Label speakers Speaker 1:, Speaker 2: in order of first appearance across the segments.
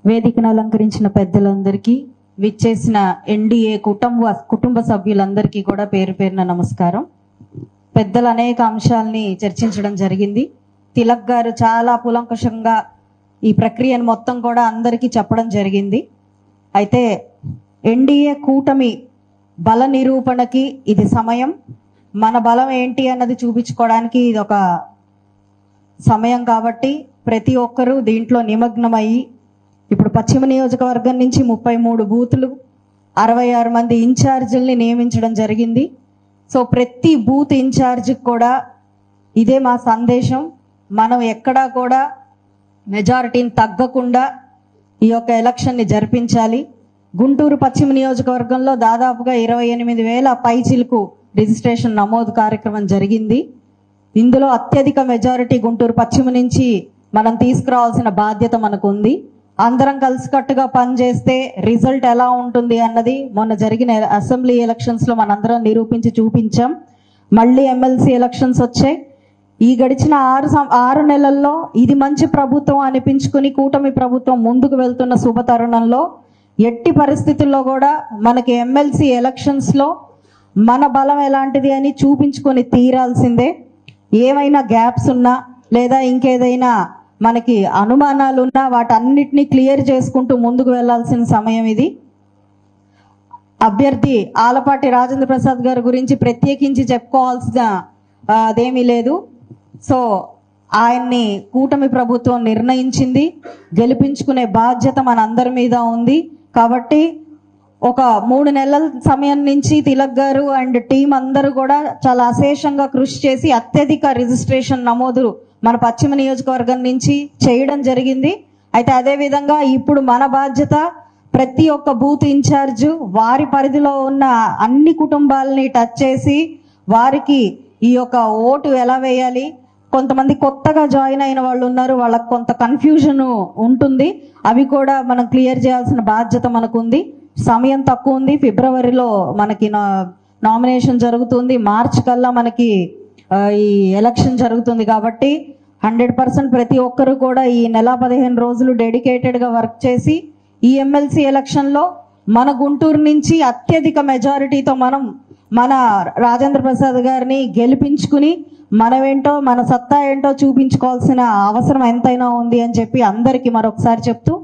Speaker 1: వేదికను అలంకరించిన పెద్దలందరికీ, విచ్చేసిన ఎన్డీఏ కుటుంబ సభ్యులందరికీ కూడా పేరు పేరున నమస్కారం. పెద్దలు అనేక అంశాలని చర్చించడం జరిగింది. తిలక్ గారు చాలా కూలంకషంగా ఈ ప్రక్రియను మొత్తం కూడా అందరికీ చెప్పడం జరిగింది. అయితే ఎన్డీఏ కూటమి బల నిరూపణకి ఇది సమయం. మన బలం ఏంటి అన్నది చూపించుకోవడానికి ఇది ఒక సమయం. కాబట్టి ప్రతి ఒక్కరూ దీంట్లో నిమగ్నమయ్యి, ఇప్పుడు పశ్చిమ నియోజకవర్గం నుంచి 33 బూతులు, 66 మంది ఇన్ఛార్జీల్ని నియమించడం జరిగింది. సో ప్రతి బూత్ ఇన్ఛార్జికి కూడా ఇదే మా సందేశం. మనం ఎక్కడా కూడా మెజారిటీని తగ్గకుండా ఈ యొక్క ఎలక్షన్ని జరిపించాలి. గుంటూరు పశ్చిమ నియోజకవర్గంలో దాదాపుగా 28,000 పైచిలకు రిజిస్ట్రేషన్ నమోదు కార్యక్రమం జరిగింది. ఇందులో అత్యధిక మెజారిటీ గుంటూరు పశ్చిమ నుంచి మనం తీసుకురావాల్సిన బాధ్యత మనకు ఉంది. అందరం కలిసికట్టుగా పనిచేస్తే రిజల్ట్ ఎలా ఉంటుంది అన్నది మొన్న జరిగిన అసెంబ్లీ ఎలక్షన్స్ లో మనందరం నిరూపించి చూపించాం. మళ్ళీ ఎమ్మెల్సీ ఎలక్షన్స్ వచ్చాయి. ఈ గడిచిన 6 నెలల్లో ఇది మంచి ప్రభుత్వం అనిపించుకుని కూటమి ప్రభుత్వం ముందుకు వెళ్తున్న శుభ తరుణంలో ఎట్టి పరిస్థితుల్లో కూడా మనకి ఎమ్మెల్సీ ఎలక్షన్స్ లో మన బలం ఎలాంటిది అని చూపించుకొని తీరాల్సిందే. ఏమైనా గ్యాప్స్ ఉన్నా లేదా ఇంకేదైనా మనకి అనుమానాలు ఉన్నా వాటన్నిటినీ క్లియర్ చేసుకుంటూ ముందుకు వెళ్లాల్సిన సమయం ఇది. అభ్యర్థి ఆలపాటి రాజేంద్ర ప్రసాద్ గారి గురించి ప్రత్యేకించి చెప్పుకోవాల్సిన అదేమీ లేదు. సో ఆయన్ని కూటమి ప్రభుత్వం నిర్ణయించింది. గెలిపించుకునే బాధ్యత మనందరి మీద ఉంది. కాబట్టి ఒక 3 నెలల సమయం నుంచి తిలక్ గారు అండ్ టీం అందరూ కూడా చాలా అశేషంగా కృషి చేసి అత్యధిక రిజిస్ట్రేషన్ నమోదు మన పశ్చిమ నియోజకవర్గం నుంచి చేయడం జరిగింది. అయితే అదే విధంగా ఇప్పుడు మన బాధ్యత ప్రతి ఒక్క బూత్ ఇన్ఛార్జ్ వారి పరిధిలో ఉన్న అన్ని కుటుంబాలని టచ్ చేసి వారికి ఈ యొక్క ఓటు ఎలా వేయాలి. కొంతమంది కొత్తగా జాయిన్ అయిన వాళ్ళు ఉన్నారు, వాళ్ళకి కొంత కన్ఫ్యూజన్ ఉంటుంది. అవి కూడా మనం క్లియర్ చేయాల్సిన బాధ్యత మనకు ఉంది. సమయం తక్కువ ఉంది. ఫిబ్రవరిలో మనకి నామినేషన్ జరుగుతుంది. మార్చ్ కల్లా మనకి ఈ ఎలక్షన్ జరుగుతుంది. కాబట్టి 100% ప్రతి ఒక్కరు కూడా ఈ నెల 15 రోజులు డెడికేటెడ్ గా వర్క్ చేసి ఈ ఎమ్మెల్సీ ఎలక్షన్ లో మన గుంటూరు నుంచి అత్యధిక మెజారిటీతో మన రాజేంద్ర ప్రసాద్ గారిని గెలిపించుకుని మనమేంటో మన సత్తా ఏంటో చూపించుకోవాల్సిన అవసరం ఎంతైనా ఉంది అని చెప్పి అందరికీ మరొకసారి చెప్తూ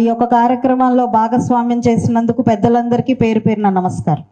Speaker 1: ఈ యొక్క కార్యక్రమంలో భాగస్వామ్యం చేసినందుకు పెద్దలందరికీ పేరు పేరున నమస్కారం.